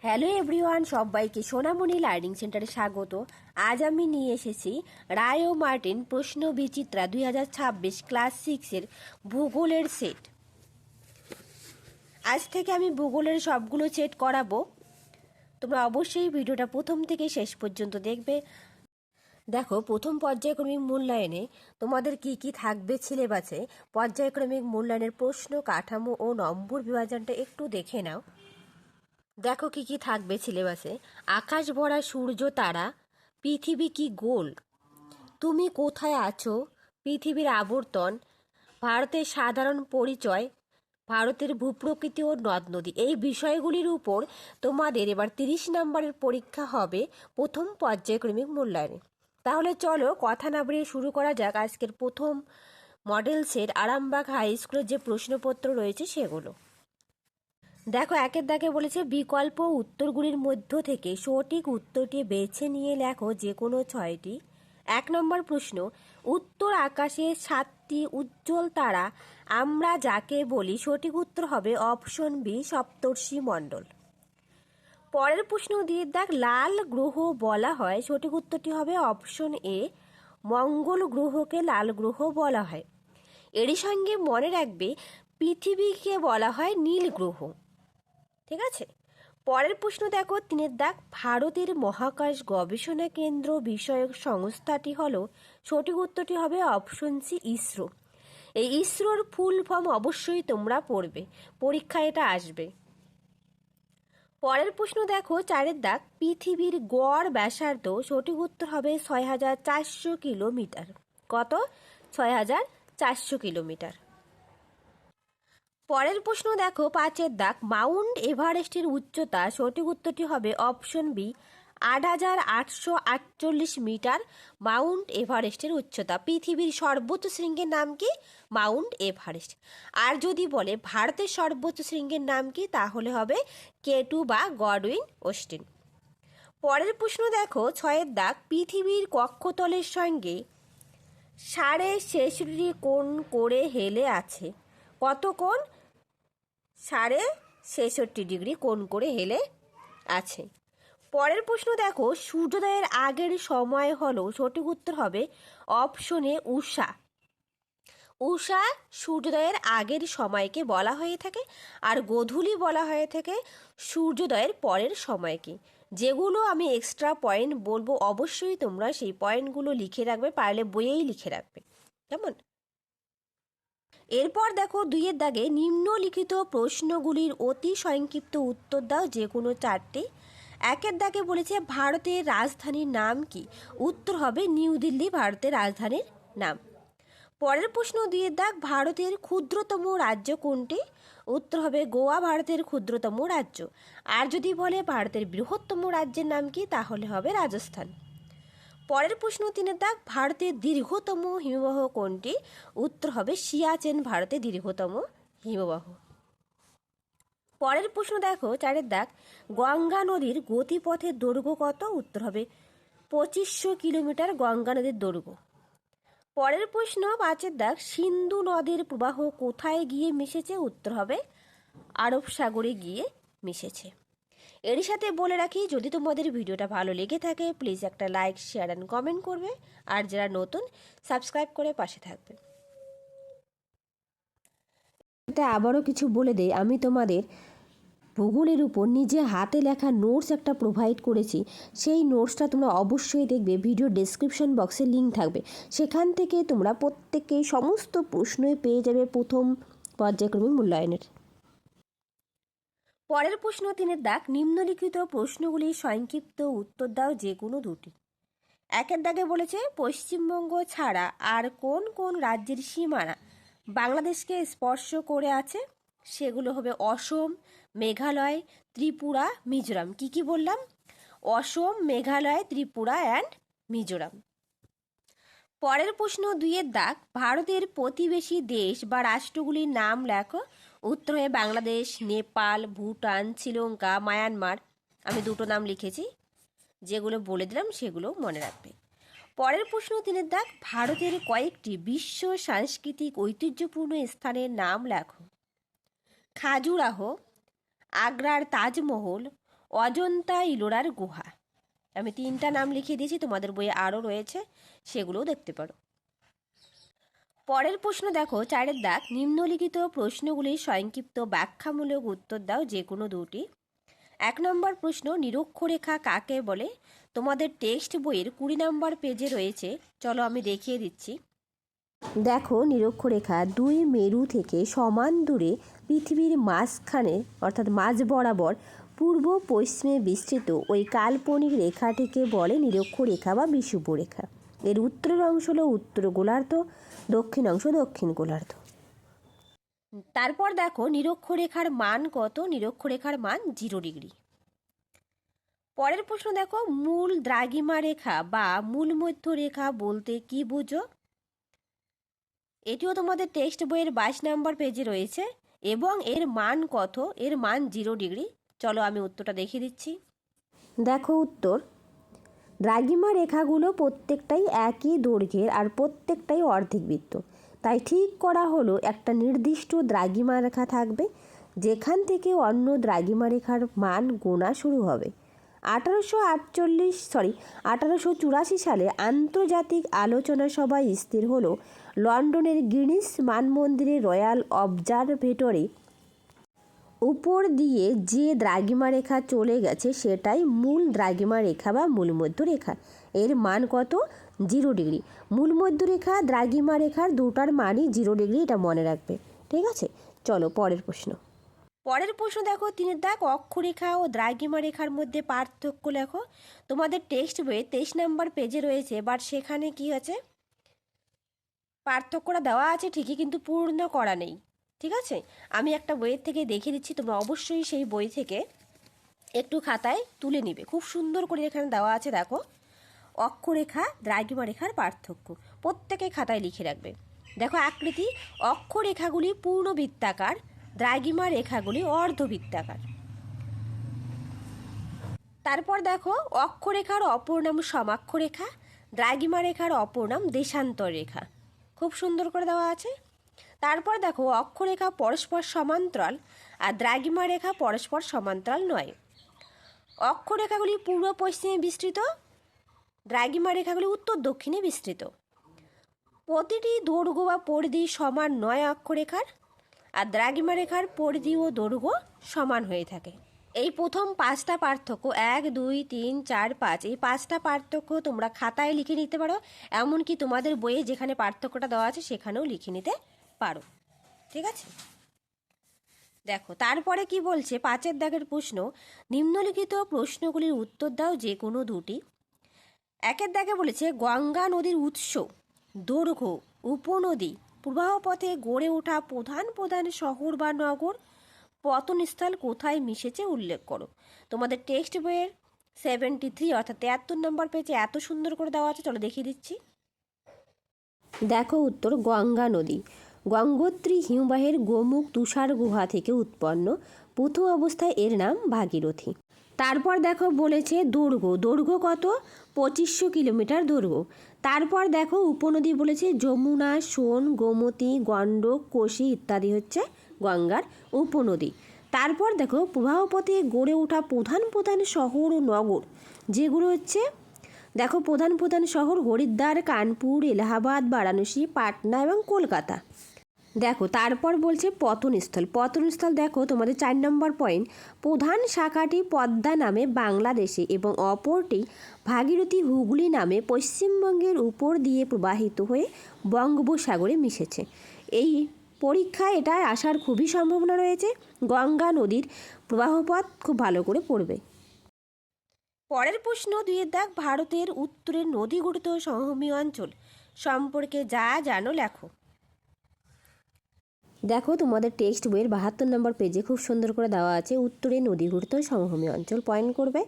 Hello everyone, সবাইকে সোনামণি learning সেন্টারে স্বাগত। আজ আমি নিয়ে এসেছি রায় ও মার্টিন প্রশ্ন বিচিত্রা 2026 ক্লাস 6-এর ভূগোলের সেট। আজ থেকে আমি ভূগোলের সবগুলো সেট করাবো। তোমরা অবশ্যই ভিডিওটা প্রথম থেকে শেষ পর্যন্ত দেখবে। দেখো, প্রথম পর্যায়ক্রমিক মূল্যায়নে তোমাদের কি কি থাকবে সিলেবাসে। পর্যায়ক্রমিক মূল্যায়নের প্রশ্ন কাঠামো ও নম্বর বিভাজনটা একটু দেখে নাও। দেখো কি কি থাকবে সিলেবাসে। আকাশ ভরা সূর্য তারা, পৃথিবী কি গোল, তুমি কোথায় আছো, পৃথিবীর আবর্তন, ভারতের সাধারণ পরিচয়, ভারতের ভূপ্রকৃতি ও নদ নদী। এই বিষয়গুলির উপর তোমাদের এবার 30 নম্বরের পরীক্ষা হবে প্রথম পর্যায়ক্রমিক মূল্যায়নে। তাহলে চলো কথা না বাড়িয়ে শুরু করা যাক আজকের প্রথম মডেল সেট আরামবাগ হাই স্কুলের যে প্রশ্নপত্র রয়েছে সেগুলো। দেখো, একের দাগে বলেছে বিকল্প উত্তরগুলির মধ্য থেকে সঠিক উত্তরটি বেছে নিয়ে লেখো যে কোনো 6টি। 1 নম্বর প্রশ্ন, উত্তর আকাশে 7টি উজ্জ্বল তারা আমরা যাকে বলি। সঠিক উত্তর হবে অপশন বি, সপ্তর্ষি মণ্ডল। পরের প্রশ্ন দিয়ে দেখ, লাল গ্রহ বলা হয়। সঠিক উত্তরটি হবে অপশন এ, মঙ্গল গ্রহকে লাল গ্রহ বলা হয়। এরই সঙ্গে মনে রাখবে পৃথিবীকে বলা হয় নীল গ্রহ। ঠিক আছে। পরের প্রশ্ন দেখো, 3 দাগ, ভারতের মহাকাশ গবেষণা কেন্দ্র বিষয়ক সংস্থাটি হলো। সঠিক উত্তরটি হবে অপশন সি, ইসরো। এই ইসরোর ফুল ফর্ম অবশ্যই তোমরা পড়বে, পরীক্ষায় এটা আসবে। পরের প্রশ্ন দেখো, 4 দাগ, পৃথিবীর গড় ব্যাসার্ধ। সঠিক উত্তর হবে 6400 কিলোমিটার। কত? 6400 কিলোমিটার। পরের প্রশ্ন দেখো, 5 দাগ, মাউন্ট এভারেস্টের উচ্চতা। সঠিক উত্তরটি হবে অপশন বি, 8848 মিটার মাউন্ট এভারেস্টের উচ্চতা। পৃথিবীর সর্বোচ্চ শৃঙ্গের নাম কি? Mount Everest. আর যদি বলে ভারতের সর্বোচ্চ শৃঙ্গের নাম কি, তাহলে হবে কেটু বা গডউইন অস্টিন। পরের প্রশ্ন দেখো, 6 দাগ, পৃথিবীর কক্ষতলের সঙ্গে 66.5 কোণ করে হেলে আছে। কত কোণ? 66.5 কোণ করে হেলে আছে। পরের প্রশ্ন দেখো, সূর্যোদয়ের আগের সময় হলো। সঠিক উত্তর হবে অপশনে উষা। উষা সূর্যোদয়ের আগের সময়কে বলা হয়ে থাকে, আর গোধূলি বলা হয়ে থাকে সূর্যোদয়ের পরের সময়কে। যেগুলো আমি এক্সট্রা পয়েন্ট বলবো, অবশ্যই তোমরা সেই পয়েন্টগুলো লিখে রাখবে, পারলে বইয়েই লিখে রাখবে, কেমন? এরপর দেখো, 2 দাগে নিম্নলিখিত প্রশ্নগুলির অতি সংক্ষিপ্ত উত্তর দাও যে কোনো 4টি। 1 দাগে বলেছে ভারতের রাজধানীর নাম কি? উত্তর হবে নিউ দিল্লি ভারতের রাজধানীর নাম। পরের প্রশ্ন 2 দাগ, ভারতের ক্ষুদ্রতম রাজ্য কোনটি? উত্তর হবে গোয়া ভারতের ক্ষুদ্রতম রাজ্য। আর যদি বলে ভারতের বৃহত্তম রাজ্যের নাম কি, তাহলে হবে রাজস্থান। পরের প্রশ্ন 3 দাগ, ভারতের দীর্ঘতম হিমবাহ কোনটি? উত্তর হবে সিয়াচেন ভারতের দীর্ঘতম হিমবাহ। পরের প্রশ্ন দেখো, 4 দাগ, গঙ্গা নদীর গতিপথের দৈর্ঘ্য কত? উত্তর হবে 2500 কিলোমিটার গঙ্গা নদীর দৈর্ঘ্য। পরের প্রশ্ন 5 দাগ, সিন্ধু নদীর প্রবাহ কোথায় গিয়ে মিশেছে? উত্তর হবে আরব সাগরে গিয়ে মিশেছে। এরই সাথে বলে রাখি, যদি তোমাদের ভিডিওটা ভালো লেগে থাকে প্লিজ একটা লাইক, শেয়ার অ্যান্ড কমেন্ট করবে, আর যারা নতুন সাবস্ক্রাইব করে পাশে থাকবে। এটা আবারও কিছু বলে দেই, আমি তোমাদের ভূগোলের উপর নিজে হাতে লেখা নোটস একটা প্রোভাইড করেছি। সেই নোটসটা তোমরা অবশ্যই দেখবে, ভিডিও ডেসক্রিপশন বক্সে লিঙ্ক থাকবে, সেখান থেকে তোমরা প্রত্যেকেই সমস্ত প্রশ্নই পেয়ে যাবে প্রথম পর্যায়ক্রমিক মূল্যায়নের। পরের প্রশ্ন 3 দাগ, নিম্নলিখিত প্রশ্নগুলির সংক্ষিপ্ত উত্তর দাও যে কোনো 2টি। 1 দাগে বলেছে পশ্চিমবঙ্গ ছাড়া আর কোন কোন রাজ্যের সীমানা বাংলাদেশকে স্পর্শ করে আছে? সেগুলো হবে অসম, মেঘালয়, ত্রিপুরা, মিজোরাম। কি কি বললাম? অসম, মেঘালয়, ত্রিপুরা অ্যান্ড মিজোরাম। পরের প্রশ্ন 2 দাগ, ভারতের প্রতিবেশী দেশ বা রাষ্ট্রগুলির নাম লেখো। উত্তর হবে বাংলাদেশ, নেপাল, ভুটান, শ্রীলঙ্কা, মায়ানমার। আমি 2টো নাম লিখেছি, যেগুলো বলে দিলাম সেগুলো মনে রাখবে। পরের প্রশ্ন 3 দাগ, ভারতের কয়েকটি বিশ্ব সাংস্কৃতিক ঐতিহ্যপূর্ণ স্থানের নাম লেখো। খাজুরাহো, আগ্রার তাজমহল, অজন্তা ইলোরার গুহা। আমি 3টা নাম লিখিয়ে দিয়েছি, তোমাদের বইয়ে আরও রয়েছে, সেগুলোও দেখতে পারো। পরের প্রশ্ন দেখো 4 দাগ, নিম্নলিখিত প্রশ্নগুলির সংক্ষিপ্ত ব্যাখ্যামূলক উত্তর দাও, যে কোনো দুটি। 1 নম্বর প্রশ্ন, নিরক্ষরেখা কাকে বলে? তোমাদের টেক্সট বইয়ের 20 নম্বর পেজে রয়েছে, চলো আমি দেখিয়ে দিচ্ছি। দেখো, নিরক্ষরেখা 2 মেরু থেকে সমান দূরে পৃথিবীর মাঝখানে অর্থাৎ মাঝ বরাবর পূর্ব পশ্চিমে বিস্তৃত ওই কাল্পনিক রেখাটিকে বলে নিরক্ষরেখা বা বিষুবরেখা। এর উত্তরের অংশ হলো উত্তর গোলার্ধ, দক্ষিণ অংশ দক্ষিণ গোলার্ধ। তারপর দেখো, নিরক্ষরেখার মান কত? নিরক্ষরেখার মান 0 ডিগ্রি। পরের প্রশ্ন দেখো, মূল দ্রাঘিমা রেখা বা মূল মধ্য রেখা বলতে কি বুঝো? এটিও তোমাদের টেক্সট বইয়ের 22 নম্বর পেজে রয়েছে এবং এর মান কত? এর মান 0 ডিগ্রি। চলো আমি উত্তরটা দেখিয়ে দিচ্ছি। দেখো উত্তর, দ্রাঘিমা রেখাগুলো প্রত্যেকটাই একই দৈর্ঘ্যের আর প্রত্যেকটাই অর্ধেকবৃত্ত। তাই ঠিক করা হলো একটা নির্দিষ্ট দ্রাঘিমা রেখা থাকবে, যেখান থেকে অন্য দ্রাঘিমা রেখার মান গোনা শুরু হবে। 1884 সালে আন্তর্জাতিক আলোচনা সভায় স্থির হলো লন্ডনের গ্রিনিচ মানমন্দিরের রয়্যাল অবজারভেটরি উপর দিয়ে যে দ্রাঘিমা রেখা চলে গেছে সেটাই মূল দ্রাঘিমা রেখা বা মূলমধ্য রেখা। এর মান কত? 0 ডিগ্রি। মূলমধ্য রেখা দ্রাঘিমা রেখার দুটার মানই 0 ডিগ্রি, এটা মনে রাখবে, ঠিক আছে? চলো পরের প্রশ্ন। পরের প্রশ্ন দেখো 3 দাগ, অক্ষরেখা ও দ্রাঘিমা রেখার মধ্যে পার্থক্য লেখো। তোমাদের টেক্সট বইয়ে 23 নম্বর পেজে রয়েছে, বাট সেখানে কি আছে, পার্থক্যটা দেওয়া আছে ঠিকই, কিন্তু পূর্ণ করা নেই, ঠিক আছে? আমি একটা বইয়ের থেকে দেখিয়ে দিচ্ছি, তোমরা অবশ্যই সেই বই থেকে একটু খাতায় তুলে নিবে। খুব সুন্দর করে এখানে দেওয়া আছে, দেখো অক্ষরেখা দ্রাঘিমা রেখার পার্থক্য, প্রত্যেকে খাতায় লিখে রাখবে। দেখো আকৃতি, অক্ষরেখাগুলি পূর্ণবৃত্তাকার, দ্রাঘিমা রেখাগুলি অর্ধবৃত্তাকার। তারপর দেখো, অক্ষরেখার অপর নাম সমাক্ষরেখা, দ্রাঘিমা রেখার অপর নাম দেশান্তর রেখা। খুব সুন্দর করে দেওয়া আছে। তারপর দেখো, অক্ষরেখা পরস্পর সমান্তরাল আর দ্রাঘিমা রেখা পরস্পর সমান্তরাল নয়। অক্ষরেখাগুলি পূর্ব পশ্চিমে বিস্তৃত, দ্রাঘিমা রেখাগুলি উত্তর দক্ষিণে বিস্তৃত। প্রতিটি দৈর্ঘ্য বা পরিধি সমান নয় অক্ষরেখার, আর দ্রাঘিমা রেখার পরিধি ও দৈর্ঘ্য সমান হয়ে থাকে। এই প্রথম 5টা পার্থক্য, 1, 2, 3, 4, 5, এই 5টা পার্থক্য তোমরা খাতায় লিখে নিতে পারো, এমনকি তোমাদের বইয়ে যেখানে পার্থক্যটা দেওয়া আছে সেখানেও লিখে নিতে পারো, ঠিক আছে? দেখো তারপরে কি বলছে, 5 দাগের প্রশ্ন, নিম্নলিখিত প্রশ্নগুলির উত্তর দাও, যে কোনো দুটি। 1 দাগে বলেছে, গঙ্গা নদীর উৎস, দৈর্ঘ্য, উপনদী, প্রবাহ পথে গড়ে ওঠা প্রধান প্রধান শহর বা নগর, পতনস্থল কোথায় মিশেছে উল্লেখ করো। তোমাদের টেক্সট বইয়ের 73 অর্থাৎ 73 নম্বর পেজে এত সুন্দর করে দেওয়া আছে, চলো দেখিয়ে দিচ্ছি। দেখো উত্তর, গঙ্গা নদী গঙ্গোত্রী হিমবাহের গোমুখ তুষার গুহা থেকে উৎপন্ন, প্রথম অবস্থায় এর নাম ভাগীরথী। তারপর দেখো বলেছে দৈর্ঘ্য কত? 2500 কিলোমিটার দৈর্ঘ্য। তারপর দেখো উপনদী বলেছে যমুনা, সোন, গোমতী, গণ্ডক, কোশি ইত্যাদি হচ্ছে গঙ্গার উপনদী। তারপর দেখো প্রবাহপথে গড়ে ওঠা প্রধান প্রধান শহর ও নগর, যেগুলো হচ্ছে দেখো প্রধান প্রধান শহর হরিদ্বার, কানপুর, এলাহাবাদ, বারাণসী, পাটনা এবং কলকাতা। দেখো তারপর বলছে পতনস্থল দেখো তোমাদের 4 নম্বর পয়েন্ট, প্রধান শাখাটি পদ্মা নামে বাংলাদেশে এবং অপরটি ভাগীরথী হুগলি নামে পশ্চিমবঙ্গের উপর দিয়ে প্রবাহিত হয়ে বঙ্গোপসাগরে মিশেছে। এই পরীক্ষায় এটা আসার খুবই সম্ভাবনা রয়েছে, গঙ্গা নদীর প্রবাহপথ খুব ভালো করে পড়বে। পরের প্রশ্ন 2 দাগ, ভারতের উত্তরের নদীগঠিত সমভূমি অঞ্চল সম্পর্কে যা জানো লেখো। দেখো তোমাদের টেক্সট বইয়ের 72 নম্বর পেজে খুব সুন্দর করে দেওয়া আছে, উত্তরে নদীগঠিত সমভূমি অঞ্চল পয়েন্ট করবে।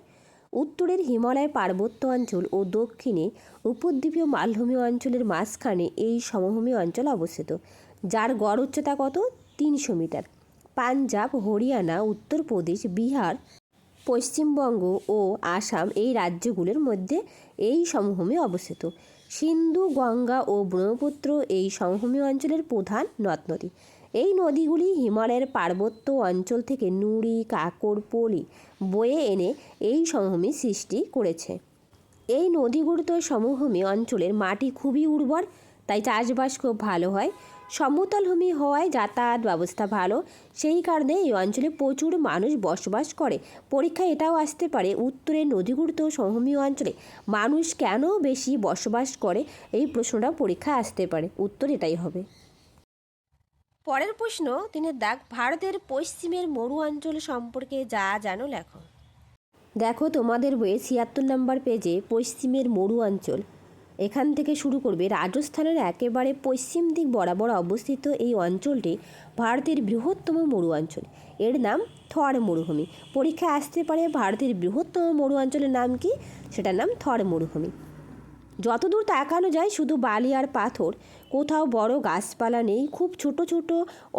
উত্তরের হিমালয় পার্বত্য অঞ্চল ও দক্ষিণে উপদ্বীপীয় মালভূমি অঞ্চলের মাঝখানে এই সমভূমি অঞ্চল অবস্থিত, যার গড় উচ্চতা কত? 300 মিটার। পাঞ্জাব, হরিয়ানা, উত্তরপ্রদেশ, বিহার, পশ্চিমবঙ্গ ও আসাম এই রাজ্যগুলোর মধ্যে এই সমভূমি অবস্থিত। সিন্ধু, গঙ্গা ও ব্রহ্মপুত্র এই সমভূমি অঞ্চলের প্রধান নদ নদী। এই নদীগুলি হিমালয়ের পার্বত্য অঞ্চল থেকে নুড়ি, কাকর, পলি বয়ে এনে এই সমভূমি সৃষ্টি করেছে। এই নদীগুলিত সমভূমি অঞ্চলের মাটি খুবই উর্বর, তাই চাষবাস খুব ভালো হয়। সমতল ভূমি হওয়ায় যাতায়াত ব্যবস্থা ভালো, সেই কারণে এই অঞ্চলে প্রচুর মানুষ বসবাস করে। পরীক্ষায় এটাও আসতে পারে, উত্তরের নদীগুলিত সমভূমি অঞ্চলে মানুষ কেন বেশি বসবাস করে, এই প্রশ্নটা পরীক্ষায় আসতে পারে। উত্তর এটাই হবে। পরের প্রশ্ন 3 দাগ, ভারতের পশ্চিমের মরু অঞ্চল সম্পর্কে যা জানো লেখো। দেখো তোমাদের বইয়ে 76 নম্বর পেজে পশ্চিমের মরু অঞ্চল, এখান থেকে শুরু করবে। রাজস্থানের একেবারে পশ্চিম দিক বরাবর অবস্থিত এই অঞ্চলটি ভারতের বৃহত্তম মরু অঞ্চল। এর নাম থর মরুভূমি। পরীক্ষায় আসতে পারে ভারতের বৃহত্তম মরু অঞ্চলের নাম কি, সেটার নাম থর মরুভূমি। যতদূর তাকানো যায় শুধু বালি আর পাথর, কোথাও বড় গাছপালা নেই। খুব ছোট ছোট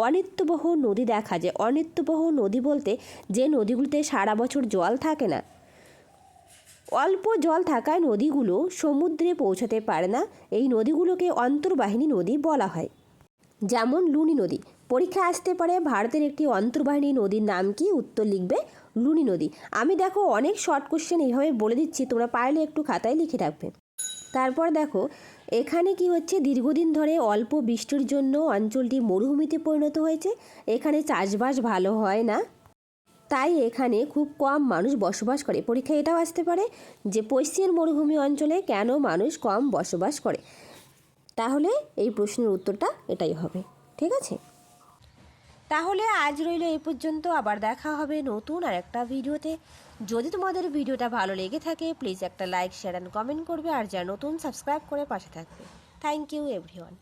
অনিত্যবহ নদী দেখা যায়। অনিত্যবহ নদী বলতে যে নদীগুলিতে সারা বছর জল থাকে না। অল্প জল থাকায় নদীগুলো সমুদ্রে পৌঁছাতে পারে না, এই নদীগুলোকে অন্তর্বাহিনী নদী বলা হয়। যেমন লুনি নদী। পরীক্ষায় আসতে পারে ভারতের একটি অন্তর্বাহিনী নদীর নাম কি, উত্তর লিখবে লুনি নদী। আমি দেখো অনেক শর্ট কোশ্চেন এইভাবে বলে দিচ্ছি, তোমরা পারলে একটু খাতায় লিখে রাখবে। তারপর দেখো এখানে কি হচ্ছে, দীর্ঘদিন ধরে অল্প বৃষ্টির জন্য অঞ্চলটি মরুভূমিতে পরিণত হয়েছে। এখানে চাষবাস ভালো হয় না, তাই এখানে খুব কম মানুষ বসবাস করে। পরীক্ষায় এটাও আসতে পারে যে পশ্চিমের মরুভূমি অঞ্চলে কেন মানুষ কম বসবাস করে, তাহলে এই প্রশ্নের উত্তরটা এটাই হবে। ঠিক আছে, তাহলে আজ রইল এই পর্যন্ত। আবার দেখা হবে নতুন আর একটা ভিডিওতে। যদি তোমাদের ভিডিওটা ভালো লেগে থাকে প্লিজ একটা লাইক, শেয়ার অ্যান্ড কমেন্ট করবে, আর যারা নতুন সাবস্ক্রাইব করে পাশে থাকবে। Thank you everyone.